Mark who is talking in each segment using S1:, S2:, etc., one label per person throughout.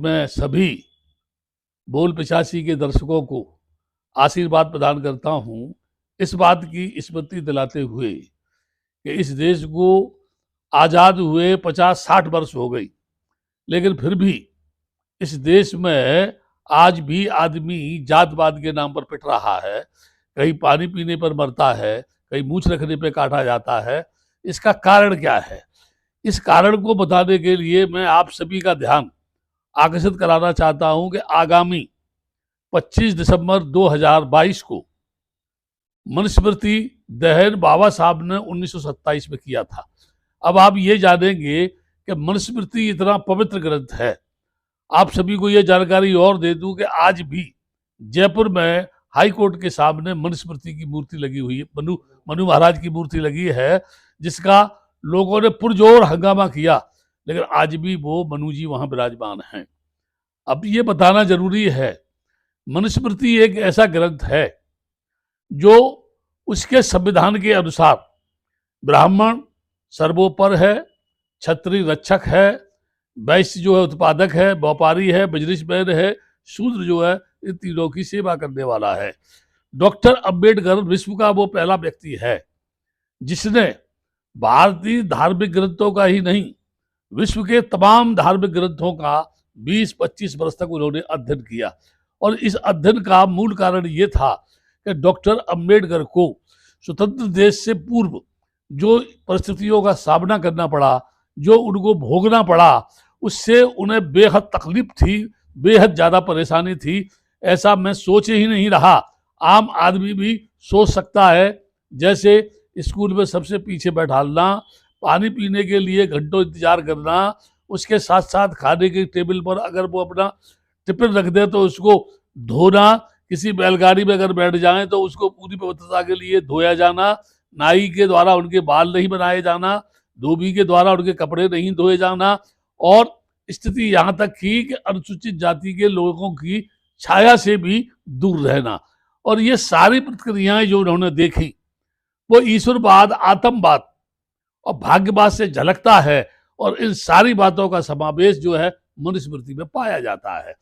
S1: मैं सभी बोल पिचासी के दर्शकों को आशीर्वाद प्रदान करता हूं, इस बात की स्मृति दिलाते हुए कि इस देश को आज़ाद हुए 50-60 वर्ष हो गई, लेकिन फिर भी इस देश में आज भी आदमी जातवाद के नाम पर पिट रहा है। कहीं पानी पीने पर मरता है, कहीं मूछ रखने पर काटा जाता है। इसका कारण क्या है? इस कारण को बताने के लिए मैं आप सभी का ध्यान आकर्षित कराना चाहता हूं कि आगामी 25 दिसंबर 2022 को मनुस्मृति दहन बाबा साहब ने 1927 में किया था। अब आप ये जानेंगे कि मनुस्मृति इतना पवित्र ग्रंथ है। आप सभी को यह जानकारी और दे दूं कि आज भी जयपुर में हाई कोर्ट के सामने मनुस्मृति की मूर्ति लगी हुई है, मनु महाराज की मूर्ति लगी है, जिसका लोगों ने पुरजोर हंगामा किया, लेकिन आज भी वो मनु जी वहां विराजमान हैं। अब ये बताना जरूरी है, मनुस्मृति एक ऐसा ग्रंथ है जो उसके संविधान के अनुसार ब्राह्मण सर्वोपर है, क्षत्रिय रक्षक है, वैश्य जो है उत्पादक है, व्यापारी है, बिजनेसमैन है, शूद्र जो है इन तीनों की सेवा करने वाला है। डॉक्टर अंबेडकर विश्व का वो पहला व्यक्ति है जिसने भारतीय धार्मिक ग्रंथों का ही नहीं, विश्व के तमाम धार्मिक ग्रंथों का 20-25 वर्ष तक उन्होंने अध्ययन किया। और इस अध्ययन का मूल कारण ये था कि डॉक्टर अंबेडकर को स्वतंत्र देश से पूर्व जो परिस्थितियों का सामना करना पड़ा, जो उनको भोगना पड़ा, उससे उन्हें बेहद तकलीफ थी, बेहद ज़्यादा परेशानी थी। ऐसा मैं सोच ही नहीं रहा, आम आदमी भी सोच सकता है। जैसे स्कूल में सबसे पीछे बैठालना, पानी पीने के लिए घंटों इंतजार करना, उसके साथ साथ खाने के टेबल पर अगर वो अपना टिफिन रख दे तो उसको धोना, किसी बैलगाड़ी में अगर बैठ जाएं तो उसको पूरी पवित्रता के लिए धोया जाना, नाई के द्वारा उनके बाल नहीं बनाए जाना, धोबी के द्वारा उनके कपड़े नहीं धोए जाना, और स्थिति यहाँ तक की कि अनुसूचित जाति के लोगों की छाया से भी दूर रहना। और ये सारी प्रक्रियाएं जो उन्होंने देखी वो ईश्वरवाद, आतंकवाद और भाग्यवाद से झलकता है, और इन सारी बातों का समावेश जो है मनुस्मृति में पाया जाता है।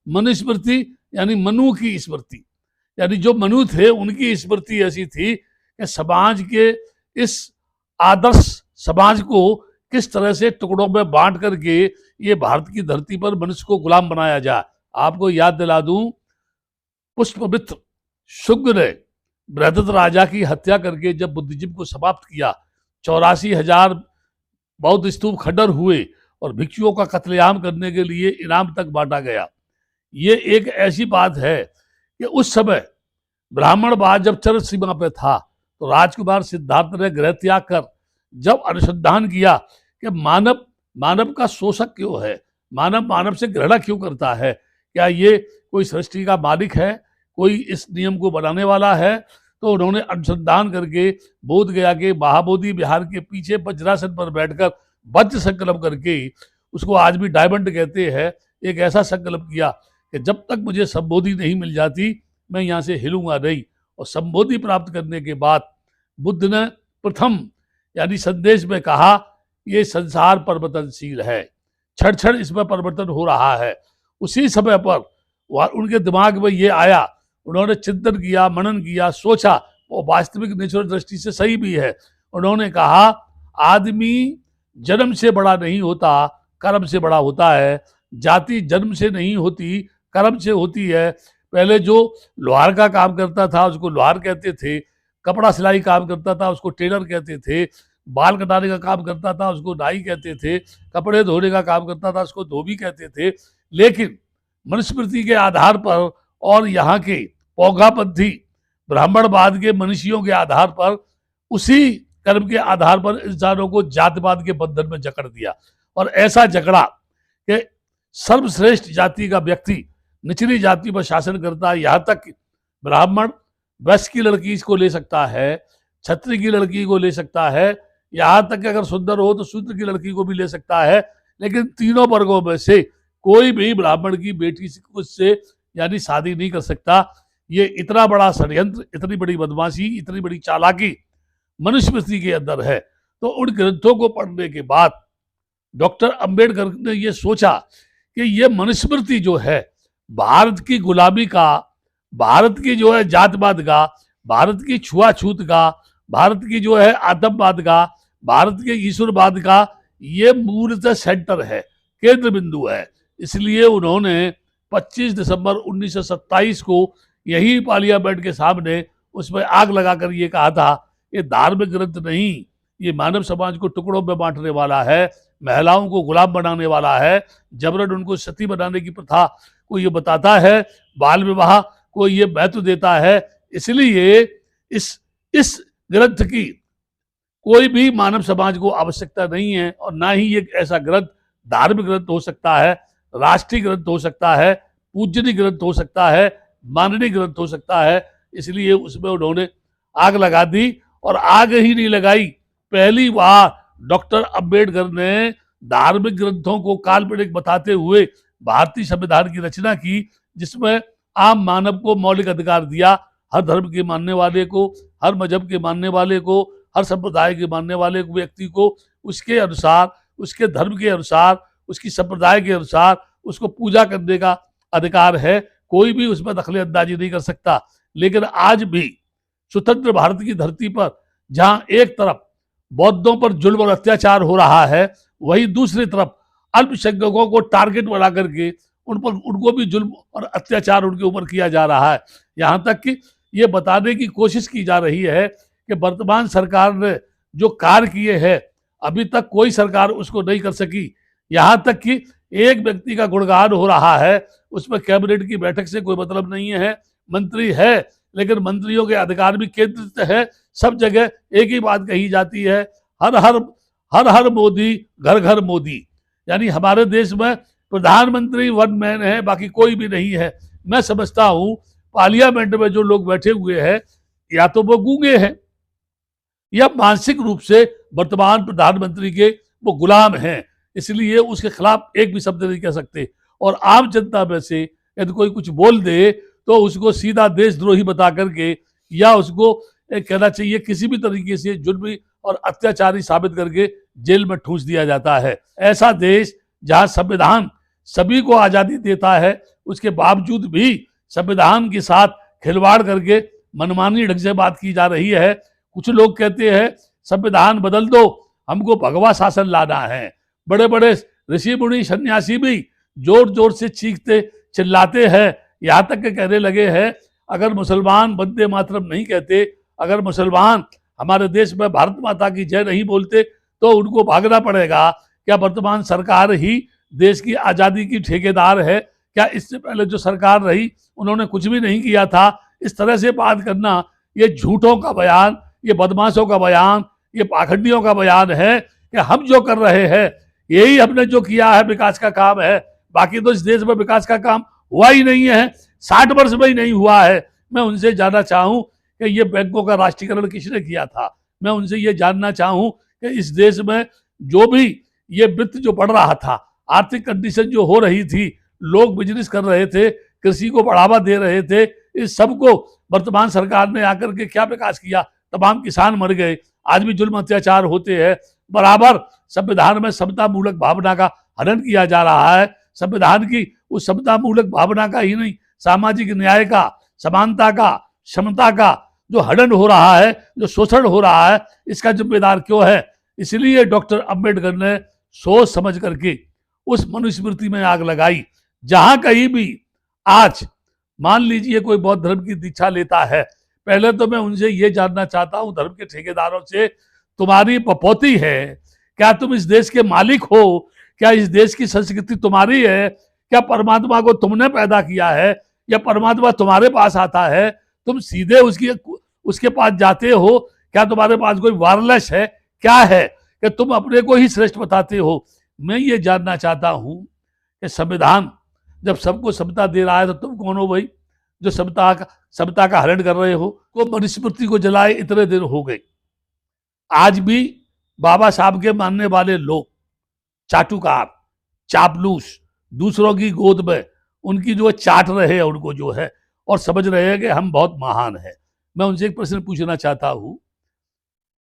S1: मनुस्मृति यानी मनु की स्मृति, यानी जो मनु थे उनकी स्मृति ऐसी थी कि समाज के इस आदर्श समाज को किस तरह से टुकड़ों में बांट करके ये भारत की धरती पर मनुष्य को गुलाम बनाया जाए। आपको याद दिला दूं, पुष्पमित्र शुंग ने बृहद्रथ राजा की हत्या करके जब बुद्धिज्म को समाप्त किया, 84,000 बौद्ध स्तूप खंडर हुए और भिक्षुओं का कत्लेआम करने के लिए इनाम तक बांटा गया। ये एक ऐसी बात है कि उस समय ब्राह्मणवाद जब चरम सीमा पे था तो राजकुमार सिद्धार्थ ने गृह त्याग कर जब अनुसंधान किया कि मानव का शोषक क्यों है, मानव से घृणा क्यों करता है, क्या ये कोई सृष्टि का मालिक है, कोई इस नियम को बनाने वाला है, तो उन्होंने अनुसंधान करके बोध गया के महाबोधि विहार के पीछे वज्रासन पर बैठकर वज्र संकल्प करके, उसको आज भी डायमंड कहते हैं, एक ऐसा संकल्प किया कि जब तक मुझे संबोधि नहीं मिल जाती मैं यहाँ से हिलूंगा नहीं। और संबोधि प्राप्त करने के बाद बुद्ध ने प्रथम यानी संदेश में कहा, ये संसार परिवर्तनशील है, क्षण क्षण इसमें परिवर्तन हो रहा है। उसी समय पर उनके दिमाग में ये आया, उन्होंने चिंतन किया, मनन किया, सोचा, और वास्तविक नेचुरल दृष्टि से सही भी है। उन्होंने कहा, आदमी जन्म से बड़ा नहीं होता, कर्म से बड़ा होता है। जाति जन्म से नहीं होती, कर्म से होती है। पहले जो लोहार का काम करता था उसको लोहार कहते थे, कपड़ा सिलाई काम करता था उसको टेलर कहते थे, बाल कटाने का काम करता था उसको नाई कहते थे, कपड़े धोने का काम करता था उसको धोबी कहते थे। लेकिन मनुस्मृति के आधार पर और यहाँ के पौंगापंथी ब्राह्मणवाद के मनुष्यों के आधार पर, उसी कर्म के आधार पर इंसानों को जातिवाद के बंधन में जकड़ दिया। और ऐसा जकड़ा कि सर्वश्रेष्ठ जाति का व्यक्ति निचली जाति पर शासन करता है। यहाँ तक ब्राह्मण वैश्य की लड़की इसको ले सकता है, क्षत्रिय की लड़की को ले सकता है, यहाँ तक कि अगर सुंदर हो तो शूद्र की लड़की को भी ले सकता है। लेकिन तीनों वर्गों में से कोई भी ब्राह्मण की बेटी से यानी शादी नहीं कर सकता। ये इतना बड़ा षड्यंत्र, इतनी बड़ी बदमाशी, इतनी बड़ी चालाकी मनुस्मृति के अंदर है। तो उन ग्रंथों को पढ़ने के बाद डॉक्टर अंबेडकर ने ये सोचा कि ये मनुस्मृति जो है भारत की गुलामी का, भारत की जो है जातवाद का, भारत की छुआछूत का, भारत की जो है आतंकवाद का, भारत के ईश्वरवाद का ये मूलतः सेंटर है, केंद्र बिंदु है। इसलिए उन्होंने 25 दिसंबर 1927 को यही पार्लियामेंट के सामने उसमें आग लगाकर ये कहा था, ये धार्मिक ग्रंथ नहीं, ये मानव समाज को टुकड़ों में बांटने वाला है, महिलाओं को गुलाम बनाने वाला है, जबरन उनको सती बनाने की प्रथा को ये बताता है, बाल विवाह को ये महत्व देता है। इसलिए इस ग्रंथ की कोई भी मानव समाज को आवश्यकता नहीं है, और ना ही ये ऐसा ग्रंथ धार्मिक ग्रंथ हो सकता है, राष्ट्रीय ग्रंथ हो सकता है, पूजनीय ग्रंथ हो सकता है, माननीय ग्रंथ हो सकता है। इसलिए उसमें उन्होंने आग लगा दी, और आग ही नहीं लगाई, पहली बार डॉक्टर अंबेडकर ने धार्मिक ग्रंथों को काल्पनिक बताते हुए भारतीय संविधान की रचना की, जिसमें आम मानव को मौलिक अधिकार दिया, हर धर्म के मानने वाले को, हर मजहब के मानने वाले को, हर संप्रदाय के मानने वाले व्यक्ति को उसके अनुसार, उसके धर्म के अनुसार, उसकी संप्रदाय के अनुसार उसको पूजा करने का अधिकार है, कोई भी उसमें दखल अंदाजी नहीं कर सकता। लेकिन आज भी स्वतंत्र भारत की धरती पर जहां एक तरफ बौद्धों पर जुल्म और अत्याचार हो रहा है, वहीं दूसरी तरफ अल्पसंख्यकों को टारगेट बना करके उनको भी जुल्म और अत्याचार उनके ऊपर किया जा रहा है। यहाँ तक कि ये बताने की कोशिश की जा रही है कि वर्तमान सरकार ने जो कार्य किए हैं अभी तक कोई सरकार उसको नहीं कर सकी। यहाँ तक कि एक व्यक्ति का गुणगान हो रहा है, उसमें कैबिनेट की बैठक से कोई मतलब नहीं है, मंत्री है लेकिन मंत्रियों के अधिकार भी केंद्रित है, सब जगह एक ही बात कही जाती है, हर हर मोदी घर घर मोदी, यानी हमारे देश में प्रधानमंत्री वन मैन है, बाकी कोई भी नहीं है। मैं समझता हूं पार्लियामेंट में जो लोग बैठे हुए हैं या तो वो गूंगे हैं या मानसिक रूप से वर्तमान प्रधानमंत्री के वो गुलाम हैं, इसलिए उसके खिलाफ एक भी शब्द नहीं कह सकते। और आम जनता में से यदि कोई कुछ बोल दे तो उसको सीधा देशद्रोही बता करके या उसको कहना चाहिए किसी भी तरीके से जुर्मी और अत्याचारी साबित करके जेल में ठूंस दिया जाता है। ऐसा देश जहां संविधान सभी को आजादी देता है, उसके बावजूद भी संविधान के साथ खिलवाड़ करके मनमानी ढंग से बात की जा रही है। कुछ लोग कहते हैं संविधान बदल दो, हमको भगवा शासन लाना है। बड़े बड़े ऋषि मुनि सन्यासी भी जोर जोर से चीखते चिल्लाते हैं, यहाँ तक के कहने लगे हैं अगर मुसलमान वंदे मातरम नहीं कहते, अगर मुसलमान हमारे देश में भारत माता की जय नहीं बोलते तो उनको भागना पड़ेगा। क्या वर्तमान सरकार ही देश की आज़ादी की ठेकेदार है? क्या इससे पहले जो सरकार रही उन्होंने कुछ भी नहीं किया था? इस तरह से बात करना ये झूठों का बयान, ये बदमाशों का बयान, ये पाखंडियों का बयान है कि हम जो कर रहे हैं यही हमने जो किया है विकास का काम है। बाकी तो इस देश में विकास का काम हुआ ही नहीं है, 60 वर्ष में ही नहीं हुआ है। मैं उनसे जानना चाहूँ कि ये बैंकों का राष्ट्रीयकरण किसने किया था? मैं उनसे ये जानना चाहूँ कि इस देश में जो भी ये वित्त जो बढ़ रहा था, आर्थिक कंडीशन जो हो रही थी, लोग बिजनेस कर रहे थे, कृषि को बढ़ावा दे रहे थे, इस सबको वर्तमान सरकार ने आकर के क्या विकास किया? तमाम किसान मर गए, आज भी जुल्म अत्याचार होते हैं, बराबर संविधान में समता मूलक भावना का हनन किया जा रहा है। संविधान की उस समता मूलक भावना का ही नहीं, सामाजिक न्याय का, समानता का, क्षमता का जो हनन हो रहा है, जो शोषण हो रहा है, इसका जिम्मेदार क्यों है? इसलिए डॉक्टर अंबेडकर ने सोच समझ करके उस मनुस्मृति में आग लगाई। जहां कहीं भी आज मान लीजिए कोई बौद्ध धर्म की दीक्षा लेता है, पहले तो मैं उनसे ये जानना चाहता हूं, धर्म के ठेकेदारों से, तुम्हारी पपौती है क्या? तुम इस देश के मालिक हो क्या? इस देश की संस्कृति तुम्हारी है क्या? परमात्मा को तुमने पैदा किया है या परमात्मा तुम्हारे पास आता है? तुम सीधे उसके पास जाते हो क्या? तुम्हारे पास कोई वायरलेस है? क्या है कि तुम अपने को ही श्रेष्ठ बताते हो? मैं ये जानना चाहता हूं कि संविधान जब सबको समता दे रहा है तो तुम कौन हो भाई जो समता का हरण कर रहे हो? को मनुस्मृति को जलाए इतने दिन हो गए, आज भी बाबा साहब के मानने वाले लोग चाटुकार, चापलूस, दूसरों की गोद में उनकी जो चाट रहे हैं उनको जो है, और समझ रहे हैं कि हम बहुत महान हैं। मैं उनसे एक प्रश्न पूछना चाहता हूं,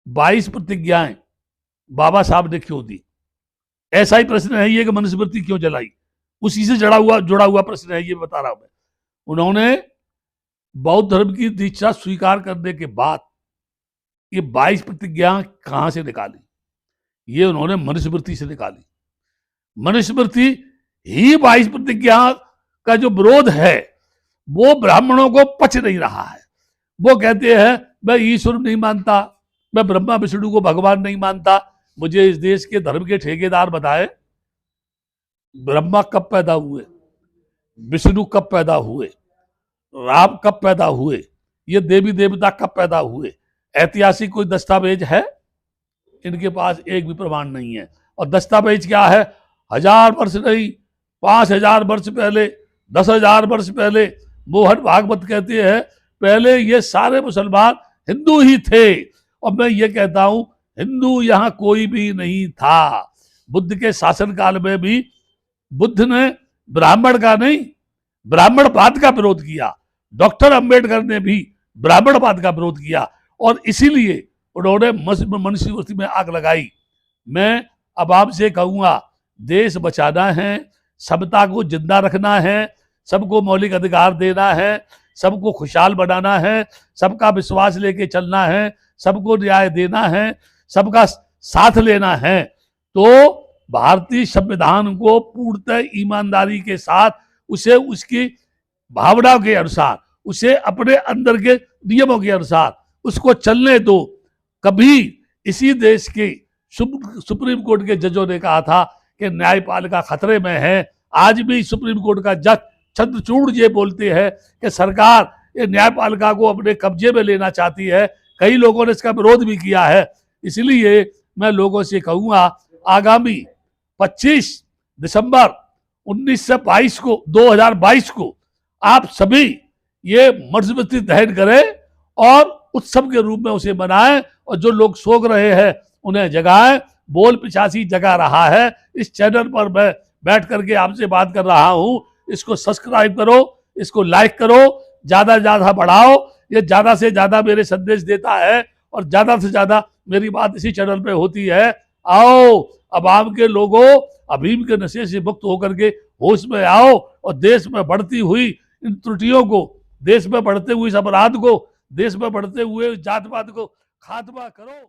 S1: 22 प्रतिज्ञाएं बाबा साहब ने क्यों दी? ऐसा ही प्रश्न है ये कि मनुस्मृति क्यों जलाई? उसी से जुड़ा हुआ प्रश्न है, ये बता रहा हूं मैं। उन्होंने बौद्ध धर्म की दीक्षा स्वीकार करने के बाद ये 22 प्रतिज्ञा कहां से निकाली? ये उन्होंने मनुस्मृति से निकाली। मनुस्मृति ही 22 प्रतिज्ञा का जो विरोध है वो ब्राह्मणों को पच नहीं रहा है। वो कहते हैं मैं ईश्वर नहीं मानता, मैं ब्रह्मा विष्णु को भगवान नहीं मानता। मुझे इस देश के धर्म के ठेकेदार बताए, ब्रह्मा कब पैदा हुए, विष्णु कब पैदा हुए, राम कब पैदा हुए, ये देवी देवता कब पैदा हुए? ऐतिहासिक कोई दस्तावेज है? इनके पास एक भी प्रमाण नहीं है। और दस्तावेज क्या है? 1000 वर्ष नहीं, 5000 वर्ष पहले, 10,000 वर्ष पहले। मोहन भागवत कहते हैं पहले ये सारे मुसलमान हिंदू ही थे। और मैं ये कहता हूं हिंदू यहां कोई भी नहीं था। बुद्ध के शासनकाल में भी बुद्ध ने ब्राह्मण का नहीं, ब्राह्मणवाद का विरोध किया। डॉक्टर अंबेडकर ने भी ब्राह्मणवाद का विरोध किया और इसीलिए उन्होंने मनुस्मृति में आग लगाई। मैं अब आपसे कहूंगा, देश बचाना है, समता को जिंदा रखना है, सबको मौलिक अधिकार देना है, सबको खुशहाल बनाना है, सबका विश्वास लेके चलना है, सबको न्याय देना है, सबका साथ लेना है, तो भारतीय संविधान को पूर्णतः ईमानदारी के साथ उसे उसकी भावना के अनुसार, उसे अपने अंदर के नियमों के अनुसार उसको चलने दो। कभी इसी देश के सुप्रीम कोर्ट के जजों ने कहा था कि न्यायपालिका खतरे में है। आज भी सुप्रीम कोर्ट का जज चंद्रचूड़ ये बोलते हैं कि सरकार ये न्यायपालिका को अपने कब्जे में लेना चाहती है। कई लोगों ने इसका विरोध भी किया है। इसलिए मैं लोगों से कहूंगा, आगामी 25 दिसंबर 2022 को आप सभी ये मनुस्मृति दहन करें और उत्सव के रूप में उसे मनाएं, और जो लोग सो रहे हैं उन्हें जगाएं। बोल पिशाची जगा रहा है। इस चैनल पर मैं बैठ करके आपसे बात कर रहा हूं। इसको सब्सक्राइब करो, इसको लाइक करो, ज्यादा से ज्यादा बढ़ाओ। ये ज्यादा से ज्यादा मेरे संदेश देता है और ज्यादा से ज्यादा मेरी बात इसी चैनल पे होती है। आओ अवाम के लोगों, अभीम के नशे से मुक्त होकर के होश में आओ और देश में बढ़ती हुई इन त्रुटियों को, देश में बढ़ते हुए इस अपराध को, देश में बढ़ते हुए जातवाद को खात्मा करो।